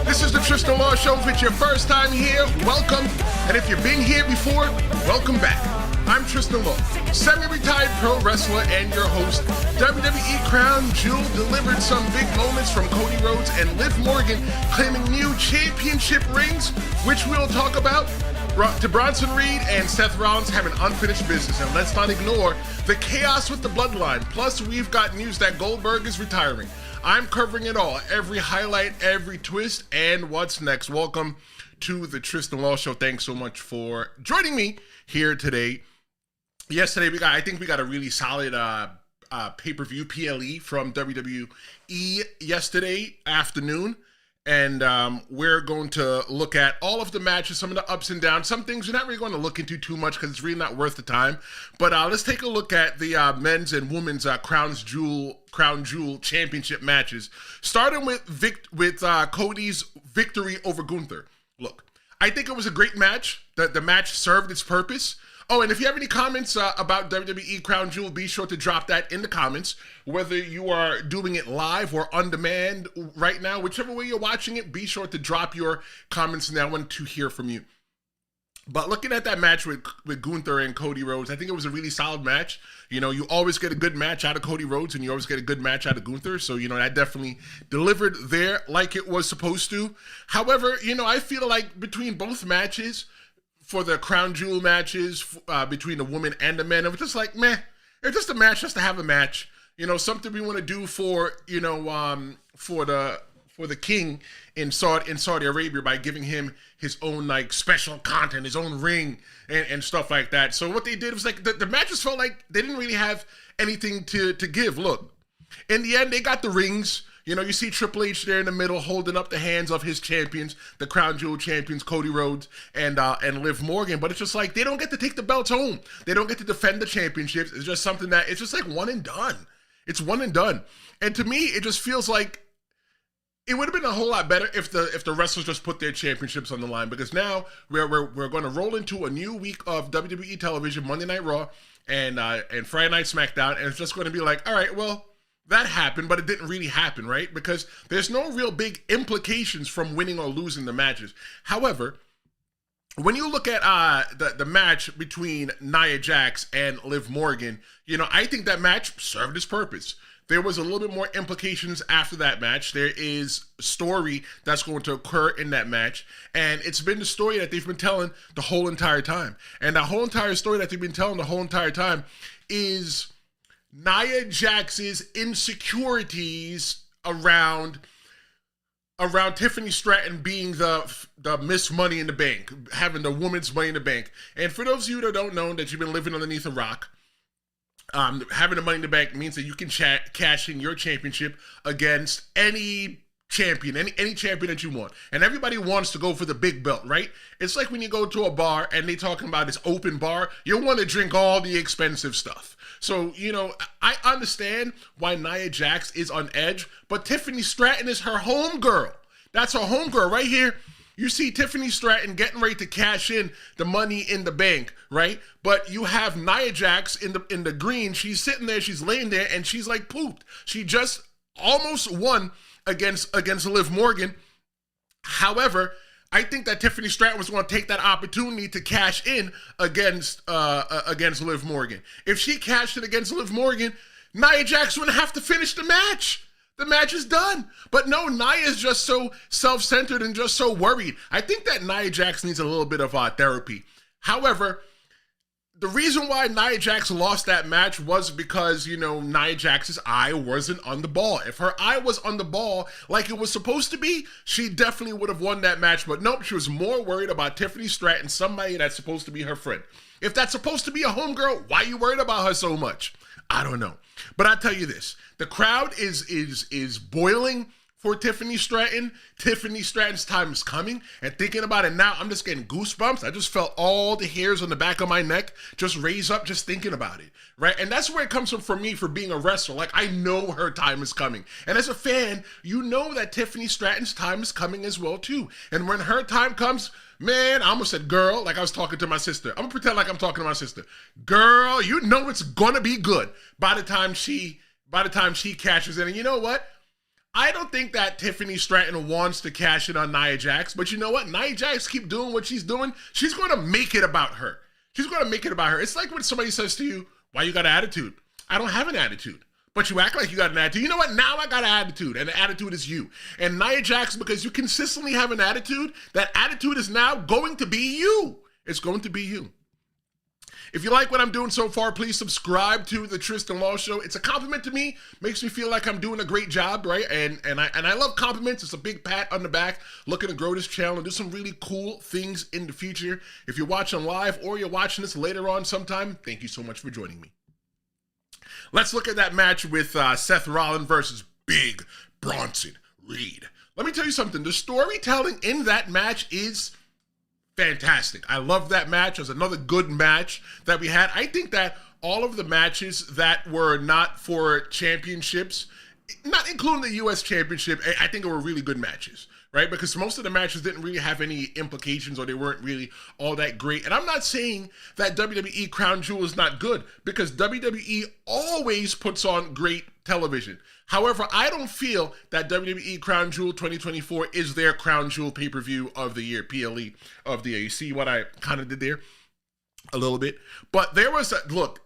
This is the Tristan Law Show. If it's your first time here, welcome. And if you've been here before, welcome back. I'm Tristan Law, semi-retired pro wrestler and your host. WWE Crown Jewel delivered some big moments from Cody Rhodes and Liv Morgan claiming new championship rings, which we'll talk about. To Bronson Reed and Seth Rollins having unfinished business. And let's not ignore the chaos with the Bloodline. Plus, we've got news that Goldberg is retiring. I'm covering it all, every highlight, every twist, and what's next. Welcome to the Tristan Law Show. Thanks so much for joining me here today. Yesterday, I think we got a really solid pay-per-view PLE from WWE yesterday afternoon. And we're going to look at all of the matches, some of the ups and downs. Some things we're not really going to look into too much because it's really not worth the time. But let's take a look at the men's and women's Crown Jewel championship matches. Starting with Cody's victory over Gunther. Look, I think it was a great match. The match served its purpose. Oh, and if you have any comments about WWE Crown Jewel, be sure to drop that in the comments. Whether you are doing it live or on demand right now, whichever way you're watching it, be sure to drop your comments, and I want to hear from you. But looking at that match with Gunther and Cody Rhodes, I think it was a really solid match. You know, you always get a good match out of Cody Rhodes, and you always get a good match out of Gunther. So, you know, that definitely delivered there like it was supposed to. However, you know, I feel like between both matches, for the Crown Jewel matches between the women and the men, it was just like, meh. It's just a match just to have a match. You know, something we want to do for, you know, for the king in Saudi Arabia by giving him his own, like, special content, his own ring and stuff like that. So what they did was, like, the matches felt like they didn't really have anything to give. Look, in the end, they got the rings. You know, you see Triple H there in the middle holding up the hands of his champions, the Crown Jewel champions, Cody Rhodes and Liv Morgan. But it's just like they don't get to take the belts home. They don't get to defend the championships. It's just something that it's just like one and done. It's one and done. And to me, it just feels like it would have been a whole lot better if the wrestlers just put their championships on the line, because now we're going to roll into a new week of WWE television, Monday Night Raw and Friday Night SmackDown, and it's just going to be like, all right, well, that happened, but it didn't really happen, right? Because there's no real big implications from winning or losing the matches. However, when you look at the match between Nia Jax and Liv Morgan, you know, I think that match served its purpose. There was a little bit more implications after that match. There is a story that's going to occur in that match, and it's been the story that they've been telling the whole entire time. And the whole entire story that they've been telling the whole entire time is Nia Jax's insecurities around Tiffany Stratton being the Miss Money in the Bank, having the woman's Money in the Bank. And for those of you that don't know, that you've been living underneath a rock, having the Money in the Bank means that you can cash in your championship against any champion, any champion that you want. And everybody wants to go for the big belt, right? It's like when you go to a bar and they talking about this open bar, you want to drink all the expensive stuff. So, you know, I understand why Nia Jax is on edge, but Tiffany Stratton is her homegirl. That's her homegirl right here. You see Tiffany Stratton getting ready to cash in the Money in the Bank, right? But you have Nia Jax in the green. She's sitting there, she's laying there, and she's like pooped. She just almost won against Liv Morgan. However, I think that Tiffany Stratton was going to take that opportunity to cash in against Liv Morgan. If she cashed in against Liv Morgan, Nia Jax wouldn't have to finish the match. The match is done. But no, Nia is just so self-centered and just so worried. I think that Nia Jax needs a little bit of therapy. However, the reason why Nia Jax lost that match was because, you know, Nia Jax's eye wasn't on the ball. If her eye was on the ball like it was supposed to be, she definitely would have won that match. But nope, she was more worried about Tiffany Stratton, somebody that's supposed to be her friend. If that's supposed to be a homegirl, why are you worried about her so much? I don't know. But I'll tell you this. The crowd is boiling for Tiffany Stratton. Tiffany Stratton's time is coming. And thinking about it now, I'm just getting goosebumps. I just felt all the hairs on the back of my neck just raise up just thinking about it, right? And that's where it comes from for me for being a wrestler. Like, I know her time is coming. And as a fan, you know that Tiffany Stratton's time is coming as well, too. And when her time comes, man, I almost said girl, like I was talking to my sister. I'm going to pretend like I'm talking to my sister. Girl, you know it's going to be good by the time she cashes in. And you know what? I don't think that Tiffany Stratton wants to cash in on Nia Jax, but you know what? Nia Jax keep doing what she's doing. She's going to make it about her. She's going to make it about her. It's like when somebody says to you, why you got an attitude? I don't have an attitude. But you act like you got an attitude. You know what? Now I got an attitude, and the attitude is you. And Nia Jax, because you consistently have an attitude, that attitude is now going to be you. It's going to be you. If you like what I'm doing so far, please subscribe to the Tristan Law Show. It's a compliment to me. Makes me feel like I'm doing a great job, right? And I love compliments. It's a big pat on the back. Looking to grow this channel and do some really cool things in the future. If you're watching live or you're watching this later on sometime, thank you so much for joining me. Let's look at that match with Seth Rollins versus Big Bronson Reed. Let me tell you something. The storytelling in that match is fantastic. I love that match. It was another good match that we had. I think that all of the matches that were not for championships, not including the U.S. Championship, I think they were really good matches, right? Because most of the matches didn't really have any implications or they weren't really all that great. And I'm not saying that WWE Crown Jewel is not good, because WWE always puts on great television. However, I don't feel that WWE Crown Jewel 2024 is their Crown Jewel pay-per-view of the year, PLE of the year. You see what I kind of did there? A little bit. But there was look,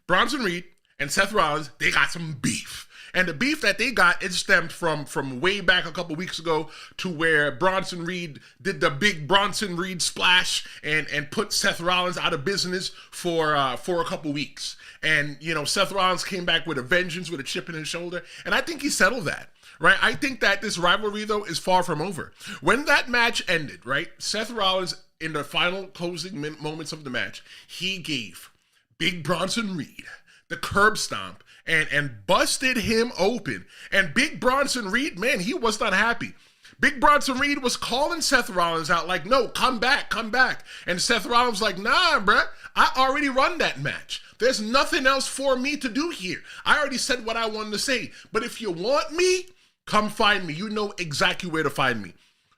Bronson Reed and Seth Rollins, they got some beef. And the beef that they got, it stemmed from way back a couple weeks ago to where Bronson Reed did the big Bronson Reed splash and put Seth Rollins out of business for a couple weeks. And, you know, Seth Rollins came back with a vengeance, with a chip in his shoulder. And I think he settled that, right? I think that this rivalry, though, is far from over. When that match ended, right, Seth Rollins, in the final closing moments of the match, he gave Big Bronson Reed the curb stomp and busted him open. And Big Bronson Reed, man, he was not happy. Big Bronson Reed was calling Seth Rollins out like, no, come back, come back. And Seth Rollins was like, nah, bruh, I already run that match. There's nothing else for me to do here. I already said what I wanted to say. But if you want me, come find me. You know exactly where to find me.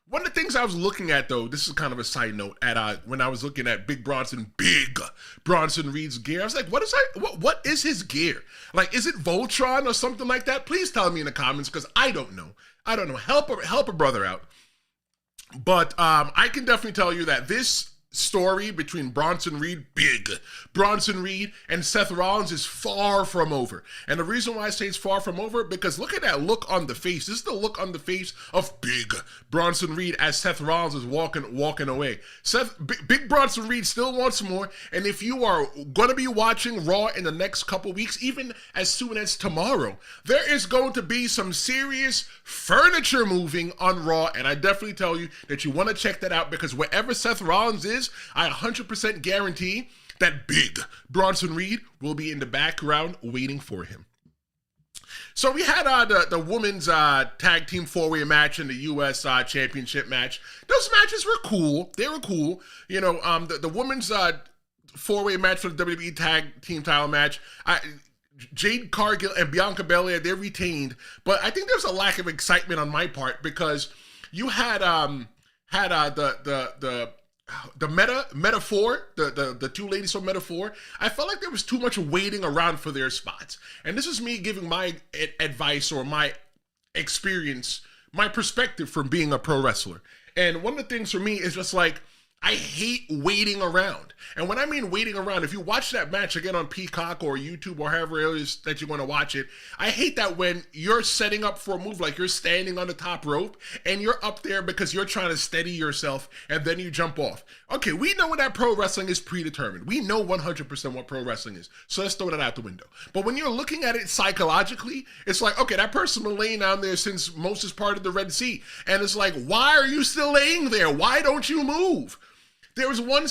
One of the things I was looking at, though, this is kind of a side note, when I was looking at Big Bronson Reed's gear, I was like, what is his gear? Like, is it Voltron or something like that? Please tell me in the comments, because I don't know. I don't know. Help a brother out. But I can definitely tell you that this story between Big Bronson Reed and Seth Rollins is far from over. And the reason why I say it's far from over, because look at that look on the face. This is the look on the face of Big Bronson Reed as Seth Rollins is walking away. Big Bronson Reed still wants more. And if you are going to be watching Raw in the next couple weeks, even as soon as tomorrow, there is going to be some serious furniture moving on Raw. And I definitely tell you that you want to check that out, because wherever Seth Rollins is, I 100% guarantee that Big Bronson Reed will be in the background waiting for him. So we had the women's tag team four-way match and the U.S. championship match. Those matches were cool. They were cool. You know, the women's four-way match for the WWE tag team title match, Jade Cargill and Bianca Belair, they retained. But I think there's a lack of excitement on my part, because you had the Metaphor, the two ladies from Metaphor. I felt like there was too much waiting around for their spots. And this is me giving my advice or my experience, my perspective from being a pro wrestler. And one of the things for me is just like, I hate waiting around. And when I mean waiting around, if you watch that match again on Peacock or YouTube or however it is that you want to watch it, I hate that when you're setting up for a move, like you're standing on the top rope and you're up there because you're trying to steady yourself and then you jump off. Okay, we know that pro wrestling is predetermined. We know 100% what pro wrestling is. So let's throw that out the window. But when you're looking at it psychologically, it's like, okay, that person been laying down there since most is part of the Red Sea. And it's like, why are you still laying there? Why don't you move? There was one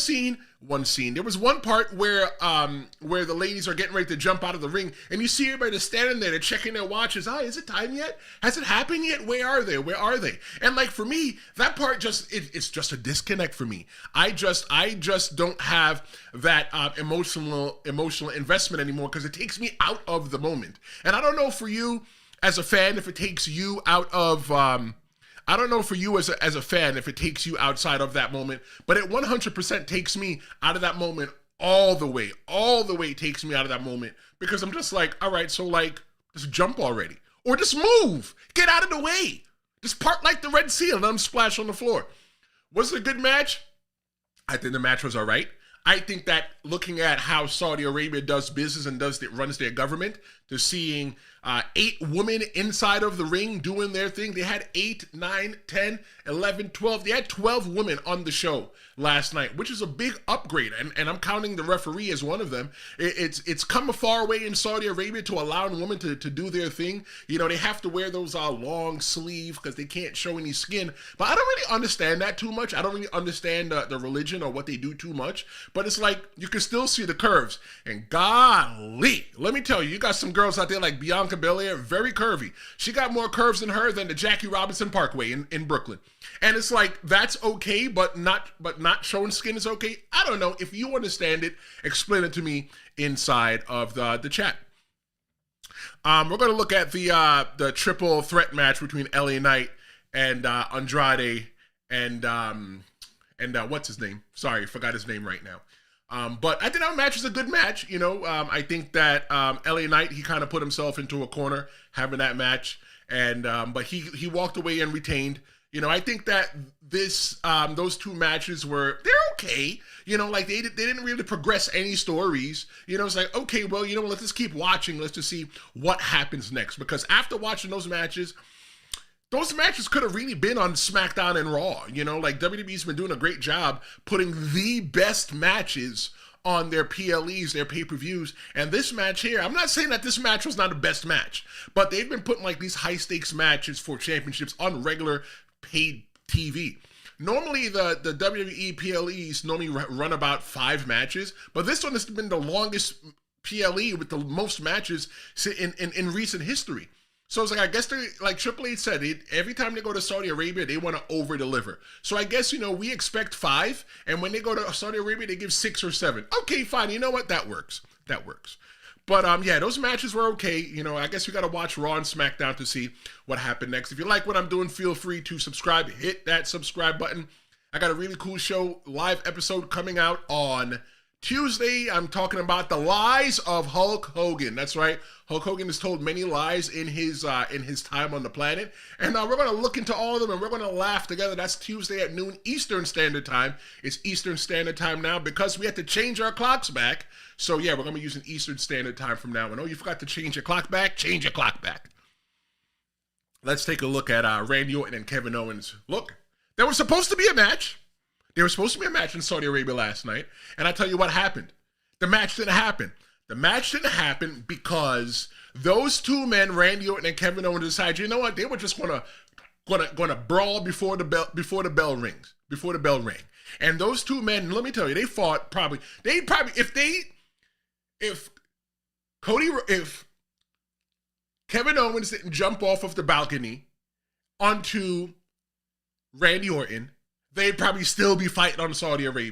part where the ladies are getting ready to jump out of the ring, and you see everybody just standing there, they're checking their watches. Is it time yet? Has it happened yet? Where are they? And like for me, that part it's just a disconnect for me. I just don't have that emotional investment anymore, because it takes me out of the moment. And I don't know for you as a fan if it takes you out of I don't know for you as a fan if it takes you outside of that moment, but it 100% takes me out of that moment all the way takes me out of that moment, because I'm just like, all right, so like, just jump already. Or just move. Get out of the way. Just part like the Red Sea and let them splash on the floor. Was it a good match? I think the match was all right. I think that looking at how Saudi Arabia does business and runs their government, to seeing 8 women inside of the ring doing their thing. They had 8, 9, 10, 11, 12. They had 12 women on the show last night, which is a big upgrade. And I'm counting the referee as one of them. It's come a far way in Saudi Arabia to allowing women to do their thing. You know, they have to wear those long sleeve because they can't show any skin. But I don't really understand that too much. I don't really understand the religion or what they do too much. But it's like you can still see the curves. And golly, let me tell you, you got some girls out there like Bianca Belair, very curvy. She got more curves in her than the Jackie Robinson Parkway in Brooklyn. And it's like, that's okay, but not showing skin is okay. I don't know. If you understand it, explain it to me inside of the chat. We're going to look at the triple threat match between LA Knight and Andrade and what's his name? Sorry, forgot his name right now. But I think that match was a good match. You know, I think that LA Knight, he kind of put himself into a corner having that match, and but he walked away and retained. You know, I think that those 2 matches they're okay. You know, like they didn't really progress any stories. You know, it's like, okay, well, you know, let's just keep watching. Let's just see what happens next. Because after watching those matches could have really been on SmackDown and Raw. You know, like WWE's been doing a great job putting the best matches on their PLEs, their pay-per-views. And this match here, I'm not saying that this match was not the best match, but they've been putting like these high-stakes matches for championships on regular paid TV. Normally, the WWE PLEs normally run about 5 matches, but this one has been the longest PLE with the most matches in recent history. So it's like, I guess like Triple H said, every time they go to Saudi Arabia, they want to over-deliver. So I guess, you know, we expect 5, and when they go to Saudi Arabia, they give 6 or 7. Okay, fine. You know what? That works. That works. But yeah, those matches were okay. You know, I guess we got to watch Raw and SmackDown to see what happened next. If you like what I'm doing, feel free to subscribe. Hit that subscribe button. I got a really cool show, live episode coming out on Tuesday. I'm talking about the lies of Hulk Hogan. That's right. Hulk Hogan has told many lies in his time on the planet. And we're going to look into all of them and we're going to laugh together. That's Tuesday at noon Eastern Standard Time. It's Eastern Standard Time now because we had to change our clocks back. So yeah, we're going to be using Eastern Standard Time from now on. Oh, you forgot to change your clock back? Change your clock back. Let's take a look at Randy Orton and Kevin Owens. Look, there was supposed to be a match. There was supposed to be a match in Saudi Arabia last night. And I tell you what happened. The match didn't happen. The match didn't happen because those 2 men, Randy Orton and Kevin Owens, decided, you know what? They were just gonna brawl before the bell rang. And those 2 men, let me tell you, they fought if Kevin Owens didn't jump off of the balcony onto Randy Orton, they'd probably still be fighting in Saudi Arabia.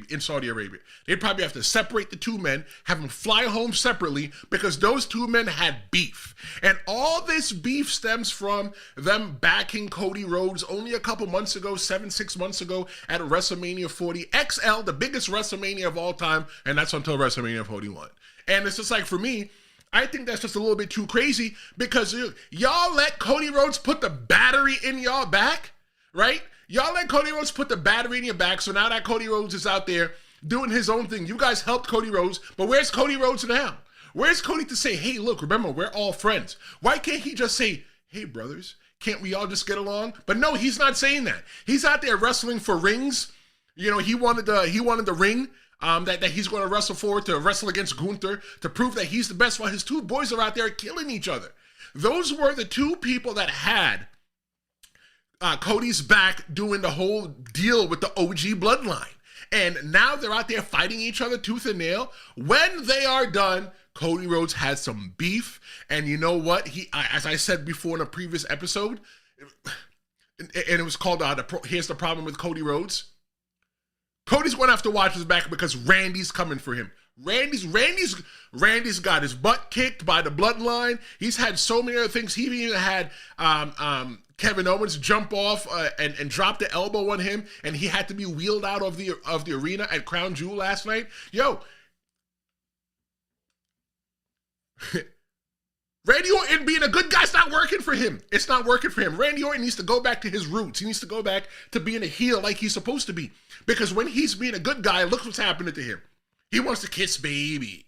They'd probably have to separate the 2 men, have them fly home separately because those 2 men had beef. And all this beef stems from them backing Cody Rhodes only a couple months ago, 6 months ago at WrestleMania 40 XL, the biggest WrestleMania of all time, and that's until WrestleMania 41. And it's just like, for me, I think that's just a little bit too crazy because y'all let Cody Rhodes put the battery in y'all back, right? Y'all let Cody Rhodes put the battery in your back, so now that Cody Rhodes is out there doing his own thing. You guys helped Cody Rhodes, but where's Cody Rhodes now? Where's Cody to say, hey, look, remember, we're all friends. Why can't he just say, hey, brothers, can't we all just get along? But no, he's not saying that. He's out there wrestling for rings. You know, he wanted the ring that he's going to wrestle for, to wrestle against Gunther, to prove that he's the best, while his 2 boys are out there killing each other. Those were the 2 people that had Cody's back doing the whole deal with the OG Bloodline. And now they're out there fighting each other tooth and nail. When they are done, Cody Rhodes has some beef. And you know what? As I said before in a previous episode, and it was called, Here's the Problem with Cody Rhodes. Cody's going to have to watch his back because Randy's coming for him. Randy's got his butt kicked by the Bloodline. He's had so many other things. He even had Kevin Owens jump off and drop the elbow on him, and he had to be wheeled out of the arena at Crown Jewel last night. Yo, Randy Orton being a good guy's not working for him. It's not working for him. Randy Orton needs to go back to his roots. He needs to go back to being a heel like he's supposed to be. Because when he's being a good guy, look what's happening to him. He wants to kiss babies.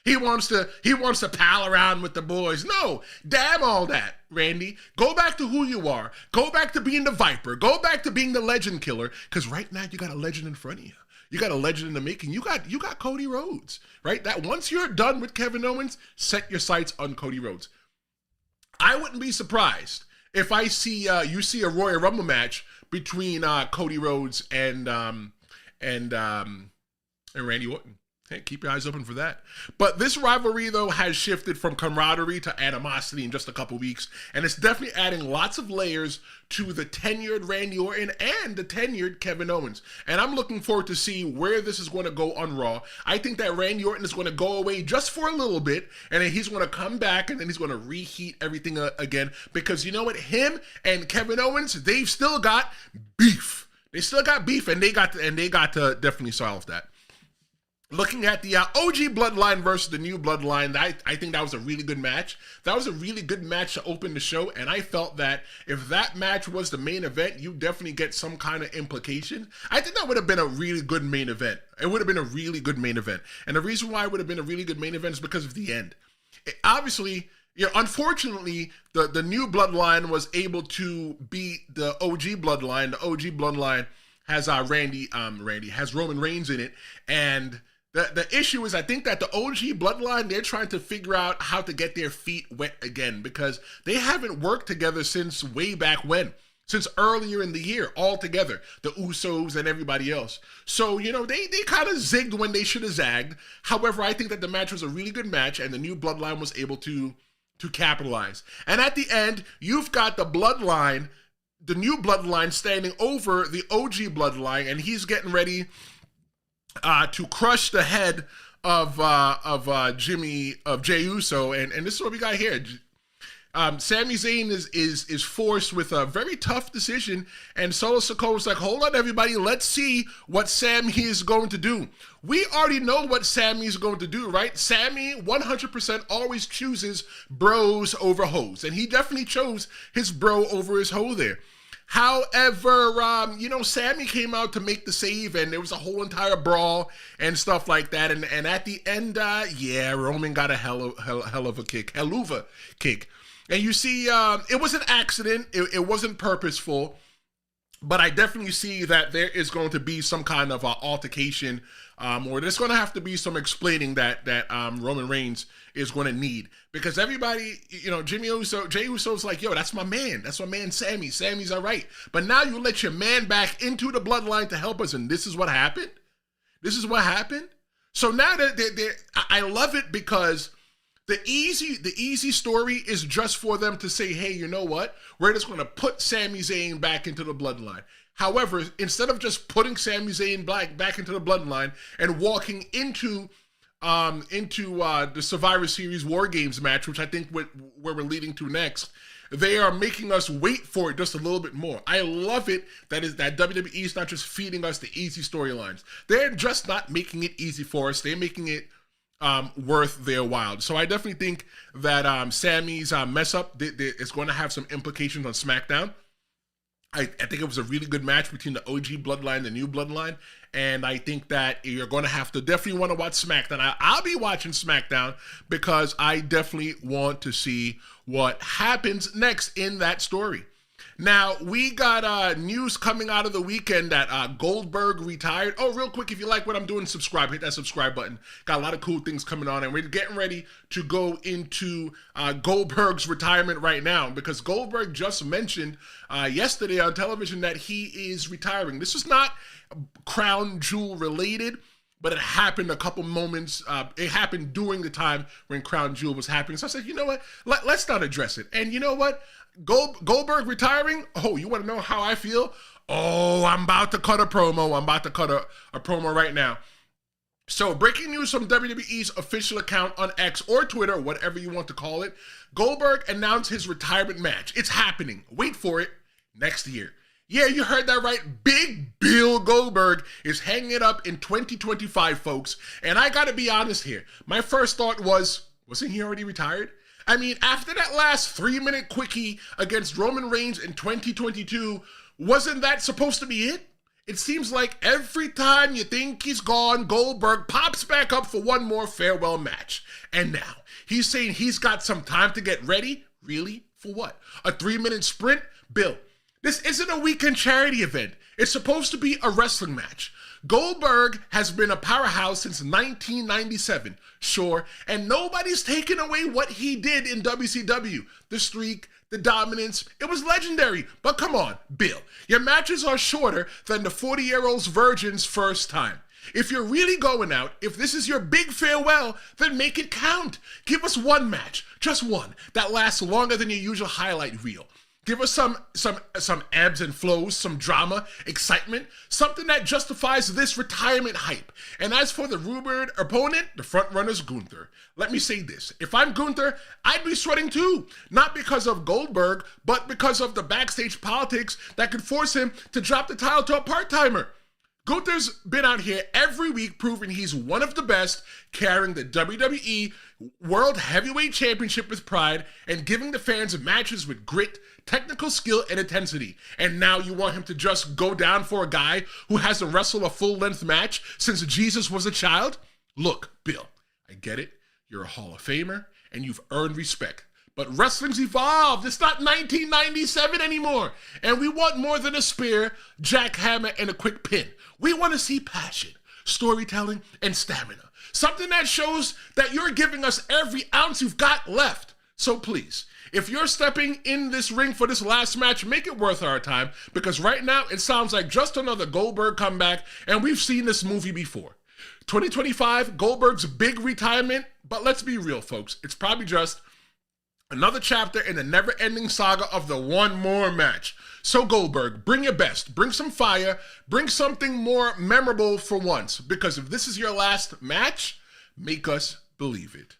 He wants to pal around with the boys. No, damn all that, Randy. Go back to who you are. Go back to being the Viper. Go back to being the legend killer. Because right now you got a legend in front of you. You got a legend in the making. You got Cody Rhodes, right? That once you're done with Kevin Owens, set your sights on Cody Rhodes. I wouldn't be surprised if I see you see a Royal Rumble match between Cody Rhodes and Randy Orton. Hey, keep your eyes open for that. But this rivalry, though, has shifted from camaraderie to animosity in just a couple weeks, and it's definitely adding lots of layers to the tenured Randy Orton and the tenured Kevin Owens. And I'm looking forward to see where this is going to go on Raw. I think that Randy Orton is going to go away just for a little bit, and then he's going to come back, and then he's going to reheat everything again. Because you know what? Him and Kevin Owens, they've still got beef. They still got beef, and they got to definitely solve that. Looking at the OG Bloodline versus the new Bloodline, I think that was a really good match. That was a really good match to open the show, and I felt that if that match was the main event, you definitely get some kind of implication. I think that would have been a really good main event. It would have been a really good main event. And the reason why it would have been a really good main event is because of the end. Obviously, unfortunately, the new Bloodline was able to beat the OG Bloodline. The OG Bloodline has has Roman Reigns in it, and the issue is, I think that the OG Bloodline, they're trying to figure out how to get their feet wet again, because they haven't worked together since way back when, since earlier in the year, all together, the Usos and everybody else. So, they kind of zigged when they should have zagged. However, I think that the match was a really good match, and the new Bloodline was able to capitalize. And at the end, you've got the Bloodline, the new Bloodline, standing over the OG Bloodline, and he's getting ready to crush the head of Jey Uso, and this is what we got here. Sami Zayn is forced with a very tough decision, and Solo Sikoa's like, hold on, everybody, let's see what Sami is going to do. We already know what Sami is going to do, right? Sami 100% always chooses bros over hoes, and he definitely chose his bro over his hoe there. However, Sami came out to make the save, and there was a whole entire brawl and stuff like that. And at the end, Roman got a hell of a kick. And you see, it was an accident. It wasn't purposeful. But I definitely see that there is going to be some kind of altercation, or there's going to have to be some explaining that Roman Reigns is going to need, because everybody, Jey Uso's like, yo, that's my man Sami. Sami's all right. But now you let your man back into the Bloodline to help us, and this is what happened. So now that I love it, because the easy story is just for them to say, hey, you know what? We're just going to put Sami Zayn back into the Bloodline. However, instead of just putting Sami Zayn back into the Bloodline and walking into the Survivor Series War Games match, which I think where we're leading to next, they are making us wait for it just a little bit more. I love it that WWE is not just feeding us the easy storylines. They're just not making it easy for us. They're making it worth their while. So I definitely think that Sami's mess up is going to have some implications on SmackDown. I think it was a really good match between the OG Bloodline and the new Bloodline, and I think that you're going to have to definitely want to watch SmackDown. I'll be watching SmackDown because I definitely want to see what happens next in that story. Now, we got news coming out of the weekend that Goldberg retired. Oh, real quick, if you like what I'm doing, subscribe. Hit that subscribe button. Got a lot of cool things coming on, and we're getting ready to go into Goldberg's retirement right now, because Goldberg just mentioned yesterday on television that he is retiring. This is not Crown Jewel related, but it happened a couple moments. It happened during the time when Crown Jewel was happening. So I said, you know what? Let's not address it. And you know what? Goldberg retiring? Oh, you want to know how I feel? Oh, I'm about to cut a promo. I'm about to cut a promo right now. So, breaking news from WWE's official account on X or Twitter, whatever you want to call it. Goldberg announced his retirement match. It's happening. Wait for it. Next year. Yeah, you heard that right. Big Bill Goldberg is hanging it up in 2025, folks. And I got to be honest here. My first thought was Wasn't he already retired? I mean, after that last 3-minute quickie against Roman Reigns in 2022, wasn't that supposed to be it? It seems like every time you think he's gone, Goldberg pops back up for one more farewell match. And now, he's saying he's got some time to get ready? Really? For what? A 3-minute sprint? Bill, this isn't a weekend charity event. It's supposed to be a wrestling match. Goldberg has been a powerhouse since 1997, sure, and nobody's taken away what he did in WCW. The streak, the dominance, it was legendary. But come on, Bill, your matches are shorter than the 40-year-old virgin's first time. If you're really going out, if this is your big farewell, then make it count. Give us one match, just one, that lasts longer than your usual highlight reel. Give us some ebbs and flows, some drama, excitement, something that justifies this retirement hype. And as for the rumored opponent, the frontrunner's Gunther. Let me say this. If I'm Gunther, I'd be sweating too. Not because of Goldberg, but because of the backstage politics that could force him to drop the title to a part-timer. Gunther's been out here every week proving he's one of the best, carrying the WWE World Heavyweight Championship with pride and giving the fans matches with grit, technical skill, and intensity. And now you want him to just go down for a guy who hasn't wrestled a full-length match since Jesus was a child? Look, Bill, I get it. You're a Hall of Famer, and you've earned respect. But wrestling's evolved. It's not 1997 anymore. And we want more than a spear, jackhammer, and a quick pin. We want to see passion, storytelling, and stamina. Something that shows that you're giving us every ounce you've got left. So please, if you're stepping in this ring for this last match, make it worth our time, because right now it sounds like just another Goldberg comeback, and we've seen this movie before. 2025, Goldberg's big retirement, but let's be real, folks. It's probably just another chapter in the never-ending saga of the one more match. So Goldberg, bring your best, bring some fire, bring something more memorable for once, because if this is your last match, make us believe it.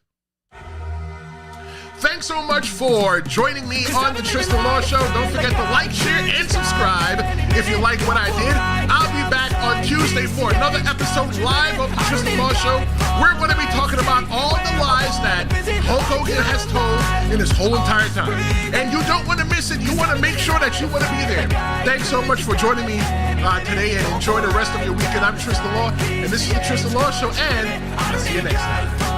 Thanks so much for joining me on the Tristan Law Show. Don't forget to like, share, and subscribe if you like what I did. I'll be back on Tuesday for another episode live of the Tristan Law Show. We're going to be talking about all the lies that Hulk Hogan has told in his whole entire time. And you don't want to miss it. You want to make sure that you want to be there. Thanks so much for joining me today, and enjoy the rest of your weekend. I'm Tristan Law, and this is the Tristan Law Show, and I'll see you next time.